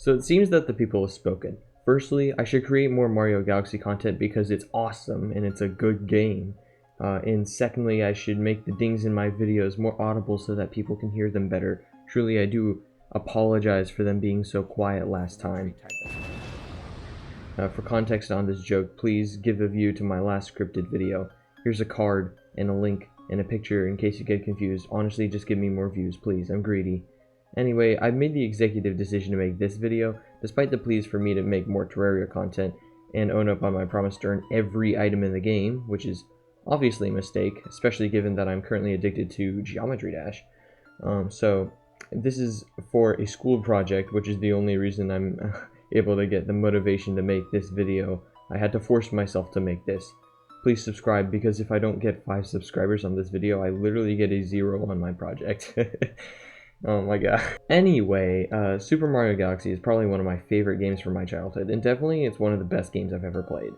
So it seems that the people have spoken. Firstly, I should create more Mario Galaxy content because it's awesome and it's a good game. And secondly, I should make the dings in my videos more audible so that people can hear them better. Truly, I do apologize for them being so quiet last time. For context on this joke, please give a view to my last scripted video. Here's a card and a link and a picture in case you get confused. Honestly, just give me more views, please. I'm greedy. Anyway, I've made the executive decision to make this video, despite the pleas for me to make more Terraria content and own up on my promise to earn every item in the game, which is obviously a mistake, especially given that I'm currently addicted to Geometry Dash. So this is for a school project, which is the only reason I'm able to get the motivation to make this video. I had to force myself to make this. Please subscribe, because if I don't get 5 subscribers on this video, I literally get a 0 on my project. Oh my god. Anyway, Super Mario Galaxy is probably one of my favorite games from my childhood, and definitely it's one of the best games I've ever played.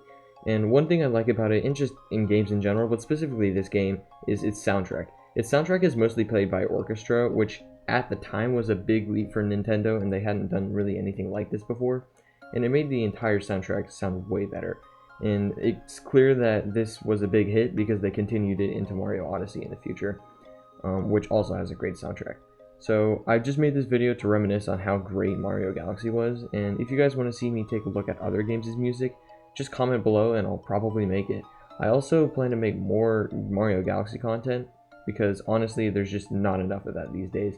And one thing I like about it, and just in games in general, but specifically this game, is its soundtrack. Its soundtrack is mostly played by orchestra, which at the time was a big leap for Nintendo, and they hadn't done really anything like this before. And it made the entire soundtrack sound way better. And it's clear that this was a big hit because they continued it into Mario Odyssey in the future, which also has a great soundtrack. So I just made this video to reminisce on how great Mario Galaxy was, and if you guys want to see me take a look at other games' music, just comment below and I'll probably make it. I also plan to make more Mario Galaxy content, because honestly there's just not enough of that these days.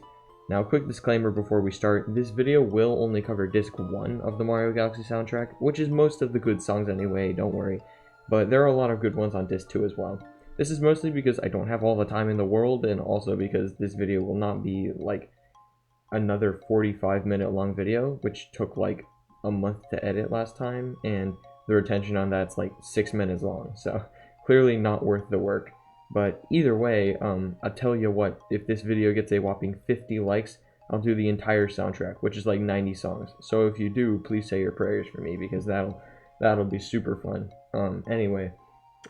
Now, quick disclaimer before we start, this video will only cover disc 1 of the Mario Galaxy soundtrack, which is most of the good songs anyway, don't worry, but there are a lot of good ones on disc 2 as well. This is mostly because I don't have all the time in the world, and also because this video will not be like another 45-minute long video, which took like a month to edit last time, and the retention on that's like 6 minutes long, so clearly not worth the work. But either way, I'll tell you what, if this video gets a whopping 50 likes, I'll do the entire soundtrack, which is like 90 songs. So if you do, please say your prayers for me, because that'll be super fun. Anyway,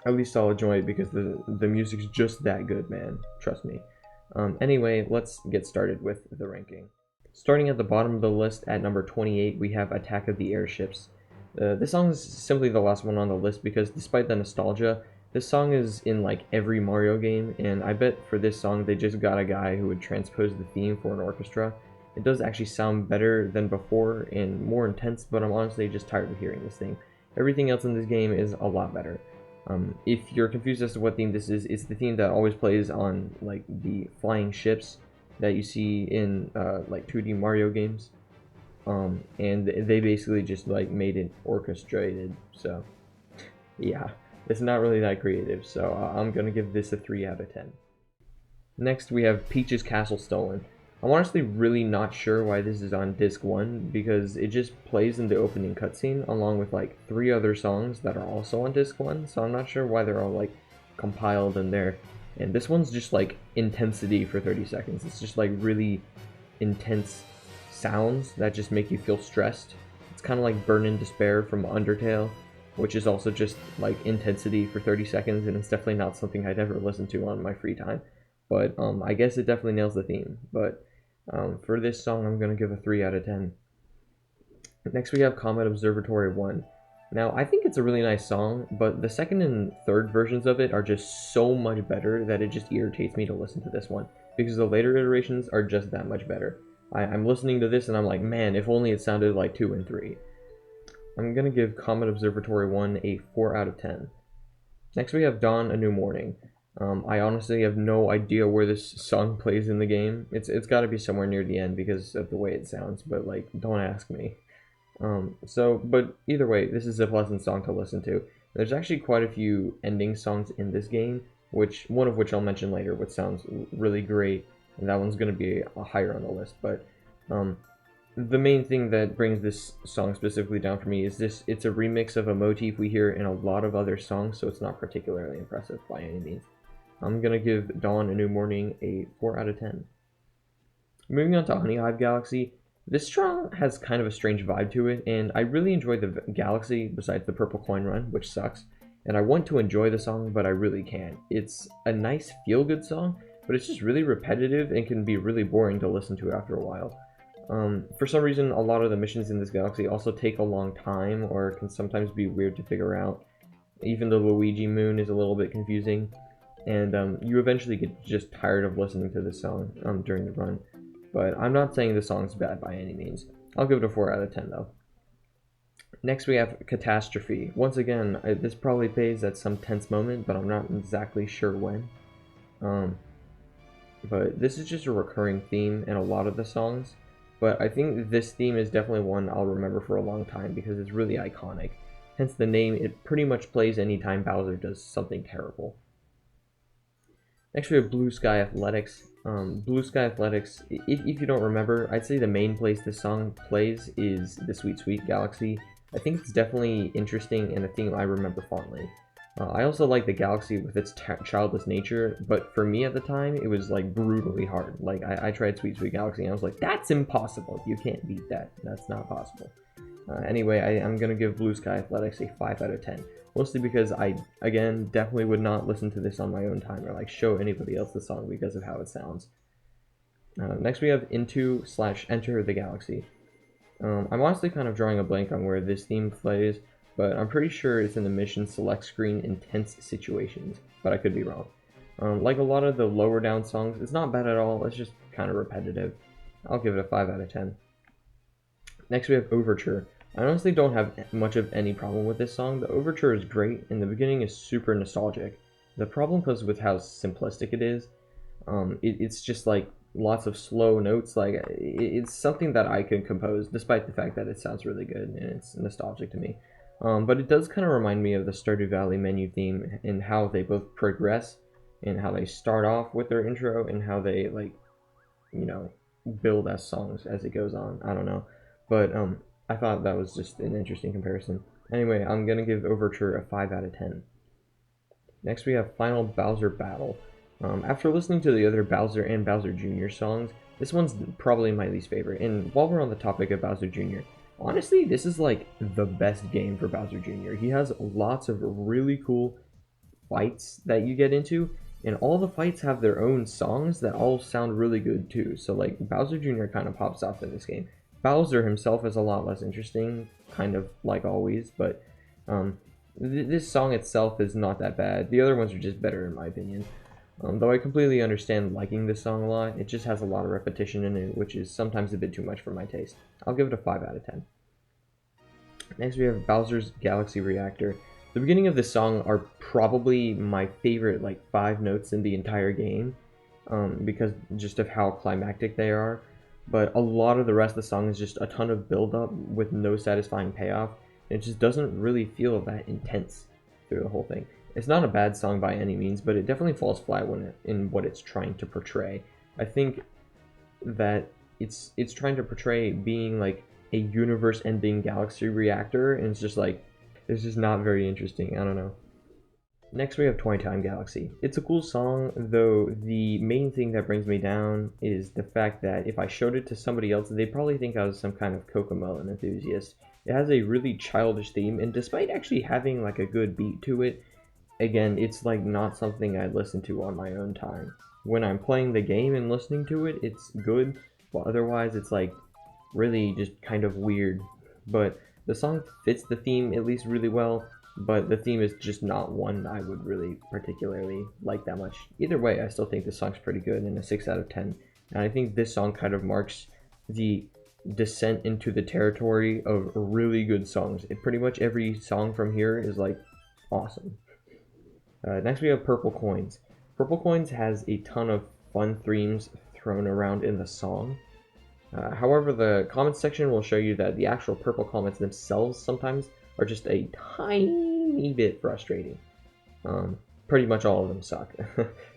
at least I'll enjoy it because the music's just that good, man. Trust me. Anyway, let's get started with the ranking. Starting at the bottom of the list at number 28, we have Attack of the Airships. This song is simply the last one on the list because despite the nostalgia, this song is in like every Mario game, and I bet for this song they just got a guy who would transpose the theme for an orchestra. It does actually sound better than before and more intense, but I'm honestly just tired of hearing this thing. Everything else in this game is a lot better. If you're confused as to what theme this is, it's the theme that always plays on like the flying ships that you see in like 2D Mario games. And they basically just like made it orchestrated, so yeah. It's not really that creative, so I'm gonna give this a 3 out of 10. Next, we have Peach's Castle Stolen. I'm honestly really not sure why this is on disc 1, because it just plays in the opening cutscene along with like 3 other songs that are also on disc 1, so I'm not sure why they're all like compiled in there. And this one's just like intensity for 30 seconds. It's just like really intense sounds that just make you feel stressed. It's kind of like Burn in Despair from Undertale, which is also just like intensity for 30 seconds, and it's definitely not something I'd ever listen to on my free time. But I guess it definitely nails the theme. But for this song, I'm going to give a 3 out of 10. Next, we have Comet Observatory 1. Now, I think it's a really nice song, but the second and third versions of it are just so much better that it just irritates me to listen to this one, because the later iterations are just that much better. I'm listening to this and I'm like, man, if only it sounded like 2 and 3. I'm going to give Comet Observatory 1 a 4 out of 10. Next we have Dawn, A New Morning. I honestly have no idea where this song plays in the game. It's got to be somewhere near the end because of the way it sounds, but like, don't ask me. But either way, this is a pleasant song to listen to. There's actually quite a few ending songs in this game, one of which I'll mention later, which sounds really great, and that one's going to be higher on the list, but the main thing that brings this song specifically down for me is it's a remix of a motif we hear in a lot of other songs, so it's not particularly impressive by any means. I'm going to give Dawn, A New Morning a 4 out of 10. Moving on to Honeyhive Galaxy, this song has kind of a strange vibe to it, and I really enjoy the Galaxy besides the purple coin run, which sucks, and I want to enjoy the song, but I really can't. It's a nice feel-good song, but it's just really repetitive and can be really boring to listen to after a while. For some reason, a lot of the missions in this galaxy also take a long time or can sometimes be weird to figure out. Even the Luigi Moon is a little bit confusing, and you eventually get just tired of listening to this song during the run. But I'm not saying the song's bad by any means. I'll give it a 4 out of 10 though. Next we have Catastrophe. Once again, this probably plays at some tense moment, but I'm not exactly sure when. But this is just a recurring theme in a lot of the songs. But I think this theme is definitely one I'll remember for a long time because it's really iconic. Hence the name, it pretty much plays anytime Bowser does something terrible. Next we have Blue Sky Athletics. Blue Sky Athletics, if you don't remember, I'd say the main place this song plays is the Sweet Sweet Galaxy. I think it's definitely interesting and a theme I remember fondly. I also like the Galaxy with its childless nature, but for me at the time, it was like brutally hard. Like I tried Sweet Sweet Galaxy and I was like, that's impossible. You can't beat that. That's not possible. Anyway, I'm going to give Blue Sky Athletics a 5 out of 10. Mostly because I, again, definitely would not listen to this on my own time or like show anybody else the song because of how it sounds. Next we have Into/Enter the Galaxy. I'm honestly kind of drawing a blank on where this theme plays, but I'm pretty sure it's in the mission select screen in tense situations, but I could be wrong. Like a lot of the lower down songs, it's not bad at all, it's just kind of repetitive. I'll give it a 5 out of 10. Next we have Overture. I honestly don't have much of any problem with this song. The Overture is great, and the beginning is super nostalgic. The problem comes with how simplistic it is. It's just like lots of slow notes. Like it's something that I can compose, despite the fact that it sounds really good and it's nostalgic to me. But it does kind of remind me of the Stardew Valley menu theme and how they both progress, and how they start off with their intro and how they like, you know, build as songs as it goes on. I don't know, but I thought that was just an interesting comparison. Anyway, I'm gonna give Overture a 5 out of 10. Next we have Final Bowser Battle. After listening to the other Bowser and Bowser Jr. songs, this one's probably my least favorite. And while we're on the topic of Bowser Jr., honestly, this is like the best game for Bowser Jr. He has lots of really cool fights that you get into, and all the fights have their own songs that all sound really good too. So like Bowser Jr. kind of pops off in this game. Bowser himself is a lot less interesting, kind of like always, but this song itself is not that bad. The other ones are just better in my opinion. Though I completely understand liking this song a lot, it just has a lot of repetition in it, which is sometimes a bit too much for my taste. I'll give it a 5 out of 10. Next we have Bowser's Galaxy Reactor. The beginning of this song are probably my favorite like 5 notes in the entire game, because just of how climactic they are. But a lot of the rest of the song is just a ton of build-up with no satisfying payoff. It just doesn't really feel that intense through the whole thing. It's not a bad song by any means, but it definitely falls flat in what it's trying to portray. I think that it's trying to portray being like a universe-ending galaxy reactor, and it's just like, it's just not very interesting. I don't know. Next we have Toy Time Galaxy. It's a cool song, though the main thing that brings me down is the fact that if I showed it to somebody else, they'd probably think I was some kind of Cocomelon enthusiast. It has a really childish theme, and despite actually having like a good beat to it, again, it's like not something I'd listen to on my own time. When I'm playing the game and listening to it, it's good, but otherwise it's like really just kind of weird. But the song fits the theme at least really well, but the theme is just not one I would really particularly like that much. Either way, I still think this song's pretty good and a 6 out of 10. And I think this song kind of marks the descent into the territory of really good songs. Pretty much every song from here is like awesome. Next we have Purple Coins. Purple Coins has a ton of fun themes thrown around in the song. However, the comments section will show you that the actual purple comments themselves sometimes are just a tiny bit frustrating. Pretty much all of them suck.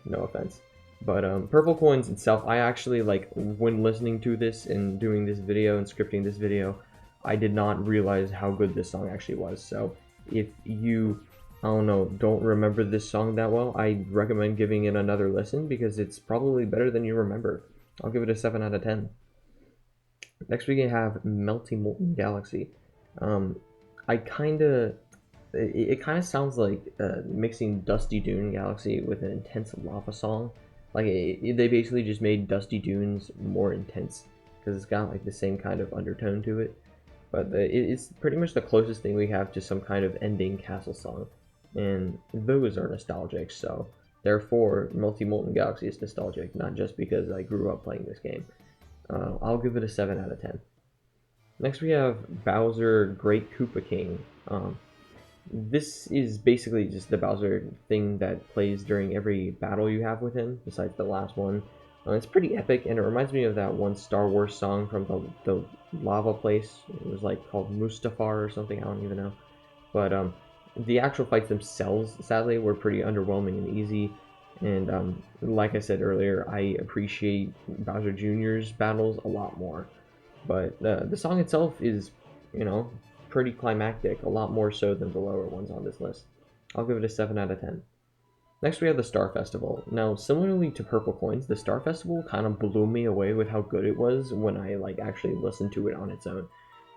No offense. But Purple Coins itself, I actually, like, when listening to this and doing this video and scripting this video, I did not realize how good this song actually was. So if you, I don't know, don't remember this song that well, I recommend giving it another listen because it's probably better than you remember. I'll give it a 7 out of 10. Next we have Melty Molten Galaxy. It kind of sounds like mixing Dusty Dune Galaxy with an intense lava song. Like they basically just made Dusty Dunes more intense because it's got like the same kind of undertone to it. But it's pretty much the closest thing we have to some kind of ending castle song, and those are nostalgic. So therefore, Molten Galaxy is nostalgic, not just because I grew up playing this game. I'll give it a 7 out of 10. Next we have Bowser Great Koopa King. This is basically just the Bowser thing that plays during every battle you have with him, besides the last one. It's pretty epic, and it reminds me of that one Star Wars song from the lava place. It was like called Mustafar or something, I don't even know. But the actual fights themselves, sadly, were pretty underwhelming and easy. And like I said earlier, I appreciate Bowser Jr.'s battles a lot more. But the song itself is, you know, pretty climactic, a lot more so than the lower ones on this list. I'll give it a 7 out of 10. Next we have the Star Festival. Now, similarly to Purple Coins, the Star Festival kind of blew me away with how good it was when I like actually listened to it on its own.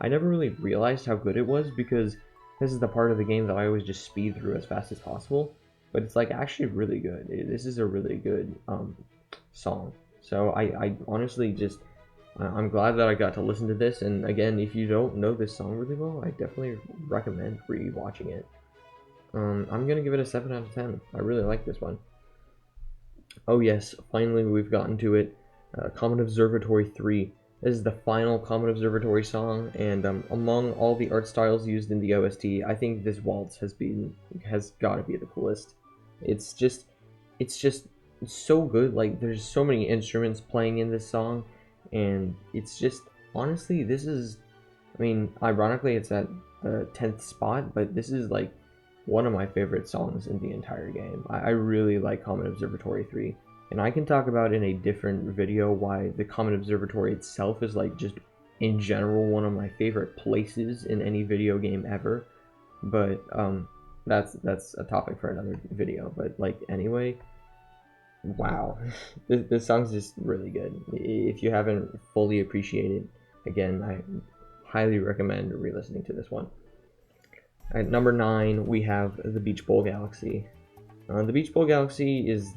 I never really realized how good it was because this is the part of the game that I always just speed through as fast as possible. But it's like actually really good. This is a really good song. So I honestly just, I'm glad that I got to listen to this. And again, if you don't know this song really well, I definitely recommend re-watching it. I'm gonna give it a 7 out of 10. I really like this one. Oh yes, finally we've gotten to it. Comet Observatory 3. This is the final Comet Observatory song, and among all the art styles used in the OST, I think this waltz has got to be the coolest. It's just so good. Like, there's so many instruments playing in this song, and it's just, honestly, this is, I mean, ironically it's at the 10th spot, but this is like one of my favorite songs in the entire game. I really like Comet Observatory 3, and I can talk about in a different video why the Comet Observatory itself is like just in general one of my favorite places in any video game ever. But that's a topic for another video. But like, anyway, wow, this song's just really good. If you haven't fully appreciated, again, I highly recommend re-listening to this one. At number 9, we have the Beach Bowl Galaxy. The Beach Bowl Galaxy is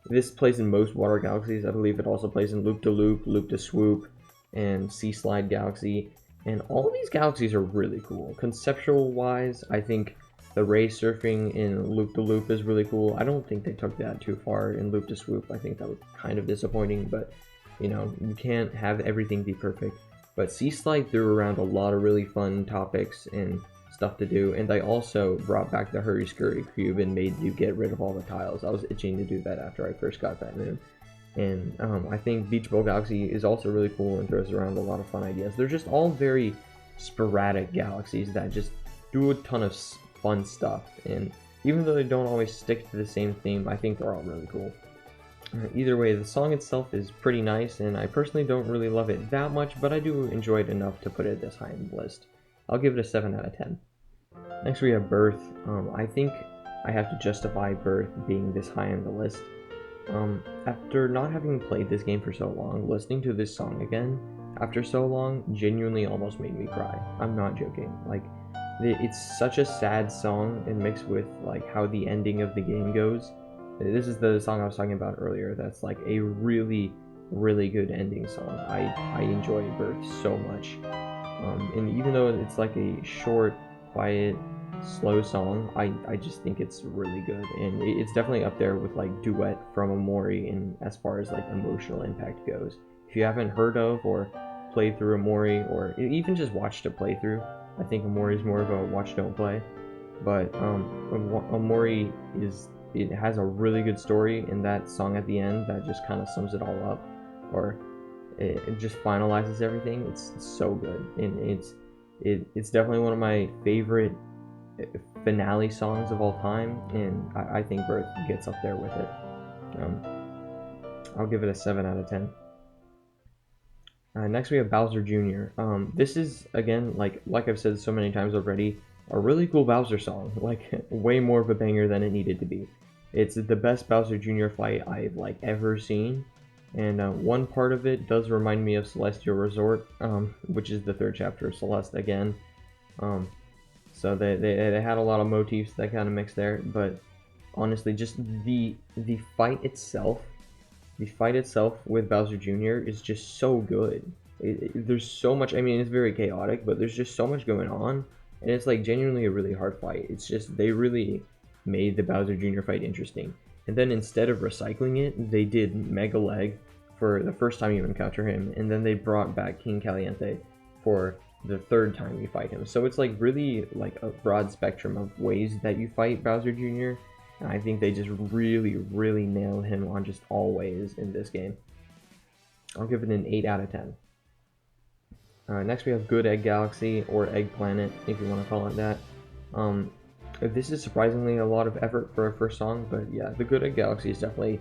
this plays in most water galaxies. I believe it also plays in Loop de Loop, Loop de Swoop, and Sea Slide Galaxy. And all of these galaxies are really cool. Conceptual wise, I think the ray surfing in Loop de Loop is really cool. I don't think they took that too far in Loop de Swoop. I think that was kind of disappointing, but you know, you can't have everything be perfect. But Sea Slide threw around a lot of really fun topics and stuff to do, and I also brought back the Hurry Scurry cube and made you get rid of all the tiles. I was itching to do that after I first got that moon. And I think Beach Bowl Galaxy is also really cool and throws around a lot of fun ideas. They're just all very sporadic galaxies that just do a ton of fun stuff, and even though they don't always stick to the same theme, I think they're all really cool. Either way, the song itself is pretty nice, and I personally don't really love it that much, but I do enjoy it enough to put it this high in the list. I'll give it a 7 out of 10. Next we have Birth. I think I have to justify Birth being this high on the list. After not having played this game for so long, listening to this song again after so long genuinely almost made me cry. I'm not joking. Like, it's such a sad song, and mixed with like how the ending of the game goes. This is the song I was talking about earlier. That's like a really, really good ending song. I enjoy Birth so much. And even though it's like a short, quiet, slow song, I just think it's really good, and it's definitely up there with like Duet from Omori in as far as like emotional impact goes. If you haven't heard of or played through Omori, or even just watched a playthrough, I think Omori is more of a watch don't play. But Omori it has a really good story, and that song at the end that just kind of sums it all up, or it just finalizes everything. It's so good, and it's definitely one of my favorite finale songs of all time, and I think Birth gets up there with it. I'll give it a 7 out of 10. Next we have Bowser Jr. This is, again, like I've said so many times already, a really cool Bowser song, like way more of a banger than it needed to be. It's the best Bowser Jr. fight I've like ever seen. And one part of it does remind me of Celestial Resort, which is the 3rd chapter of Celeste again. So they had a lot of motifs that kind of mixed there, but honestly, just the fight itself the fight itself with Bowser Jr. is just so good. There's so much, I mean, it's very chaotic, but there's just so much going on, and it's like genuinely a really hard fight. It's just, they really made the Bowser Jr. fight interesting. And then instead of recycling it, they did Mega Leg for the first time you encounter him, and then they brought back King Caliente for the third time you fight him. So it's like really like a broad spectrum of ways that you fight Bowser Jr., and I think they just really nailed him on just all ways in this game. I'll give it an 8 out of 10. Next we have Good Egg Galaxy, or Egg Planet, if you want to call it that. This is surprisingly a lot of effort for a first song, but yeah, the Good Egg Galaxy is definitely,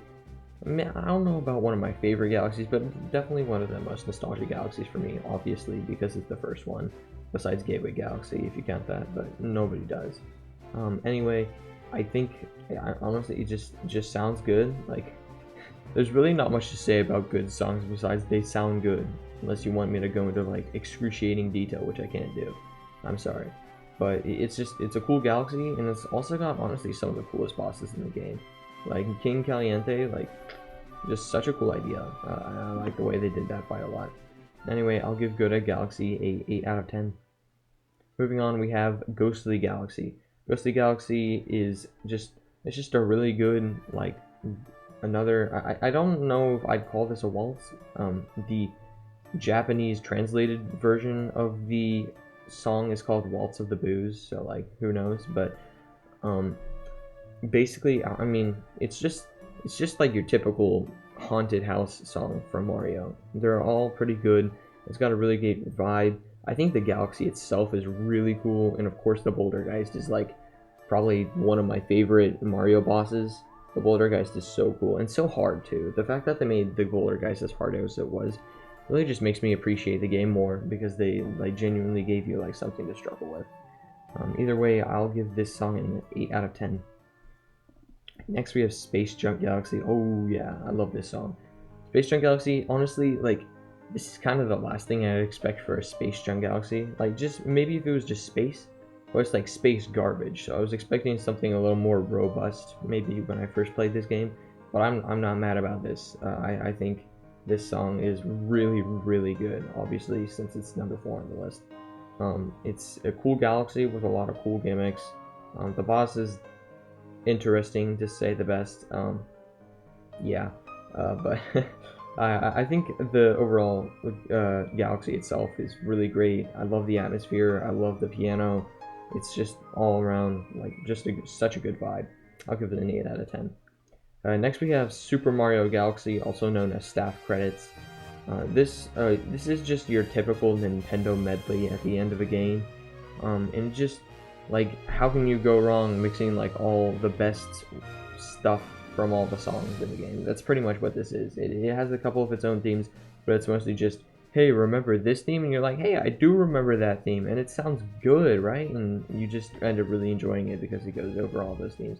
I don't know about one of my favorite galaxies, but definitely one of the most nostalgic galaxies for me, obviously, because it's the first one, besides Gateway Galaxy, if you count that, but nobody does. Anyway, I think, honestly, it just sounds good. Like, there's really not much to say about good songs besides they sound good, unless you want me to go into, like, excruciating detail, which I can't do. I'm sorry. But it's a cool galaxy, and it's also got, honestly, some of the coolest bosses in the game. Like, King Caliente, like, just such a cool idea. I like the way they did that fight a lot. Anyway, I'll give Good Egg Galaxy a 8 out of 10. Moving on, we have Ghostly Galaxy. Ghostly Galaxy is it's just a really good, like, another, I don't know if I'd call this a waltz. The Japanese translated version of the song is called Waltz of the Booze, so like, who knows, but basically, I mean, it's just like your typical haunted house song from Mario. They're all pretty good. It's got a really great vibe. I think the galaxy itself is really cool, and of course the Bouldergeist is like probably one of my favorite Mario bosses. The Bouldergeist is so cool, and so hard too. The fact that they made the Bouldergeist as hard as it was really just makes me appreciate the game more, because they like genuinely gave you like something to struggle with. Either way, I'll give this song an 8 out of 10. Next we have Space Junk Galaxy. Oh yeah, I love this song. Space Junk Galaxy, honestly, like, this is kind of the last thing I'd expect for a Space Junk Galaxy. Like, just maybe if it was just space, or it's like space garbage. So I was expecting something a little more robust, maybe when I first played this game. But I'm not mad about this. I think this song is really good, obviously, since it's number 4 on the list. It's a cool galaxy with a lot of cool gimmicks. The boss is interesting, to say the best. Yeah, but I think the overall galaxy itself is really great. I love the atmosphere, I love the piano. It's just all around, like, just such a good vibe. I'll give it an 8 out of 10. Next we have Super Mario Galaxy, also known as staff credits. This is just your typical Nintendo medley at the end of a game, and just like, how can you go wrong mixing like all the best stuff from all the songs in the game? That's pretty much what this is. It has a couple of its own themes, but it's mostly just, hey, remember this theme? And you're like, hey, I do remember that theme, and it sounds good, right? And you just end up really enjoying it because it goes over all those themes.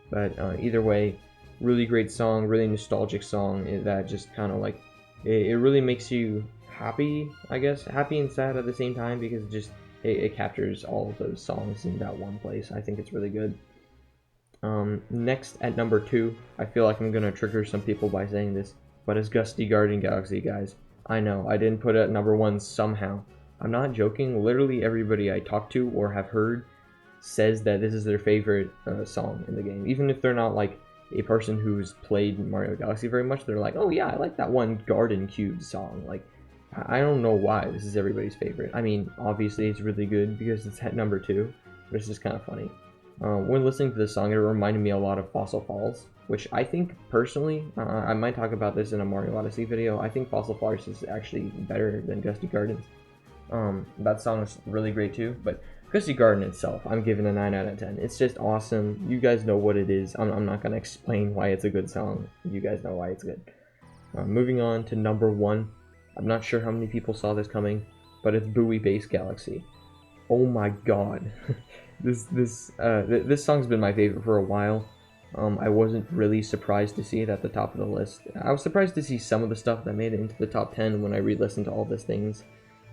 But either way, really great song, really nostalgic song that just kind of like, it really makes you happy, I guess, happy and sad at the same time, because it captures all of those songs in that one place. I think it's really good. Next at number 2, I feel like I'm gonna trigger some people by saying this, but it's Gusty Garden Galaxy, guys. I know, I didn't put it at number 1 somehow. I'm not joking, literally everybody I talk to or have heard says that this is their favorite song in the game. Even if they're not like a person who's played Mario Galaxy very much, they're like, oh yeah, I like that one Garden Cube song. Like, I don't know why this is everybody's favorite. I mean, obviously it's really good because it's at number 2, but it's just kind of funny. When listening to this song, it reminded me a lot of Fossil Falls, which I think, personally, I might talk about this in a Mario Odyssey video, I think Fossil Falls is actually better than Gusty Gardens. That song is really great too, but Gusty Garden itself, I'm giving a 9 out of 10. It's just awesome. You guys know what it is. I'm not going to explain why it's a good song. You guys know why it's good. Moving on to number 1. I'm not sure how many people saw this coming, but it's BUOY Base Galaxy. Oh my god. This song's been my favorite for a while. I wasn't really surprised to see it at the top of the list. I was surprised to see some of the stuff that made it into the top 10 when I re-listened to all these things,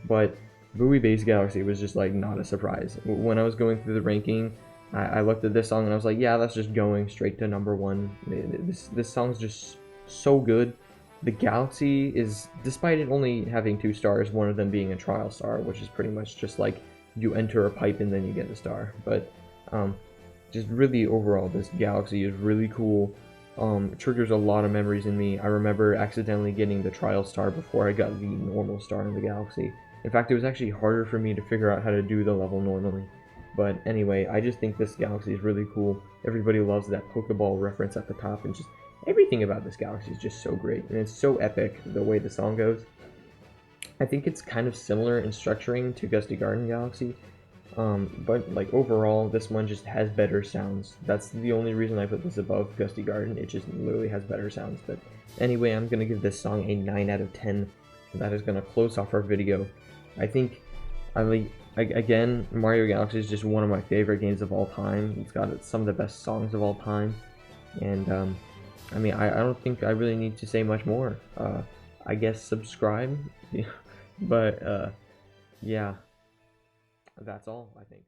but BUOY Base Galaxy was just like not a surprise. When I was going through the ranking, I looked at this song and I was like, yeah, that's just going straight to number 1. This song's just so good. The Galxy is, despite it only having 2 stars, one of them being a trial star, which is pretty much just like you enter a pipe and then you get a star. But just really overall, this Galxy is really cool. It triggers a lot of memories in me. I remember accidentally getting the trial star before I got the normal star in the Galxy. In fact, it was actually harder for me to figure out how to do the level normally. But anyway, I just think this Galxy is really cool. Everybody loves that Pokeball reference at the top, and just everything about this Galxy is just so great. And it's so epic the way the song goes. I think it's kind of similar in structuring to Gusty Garden Galaxy. But like overall, this one just has better sounds. That's the only reason I put this above Gusty Garden. It just literally has better sounds. But anyway, I'm going to give this song a 9 out of 10. That is going to close off our video. I think, again, Mario Galaxy is just one of my favorite games of all time. It's got some of the best songs of all time. And, I mean, I don't think I really need to say much more. I guess subscribe. But, yeah. That's all, I think.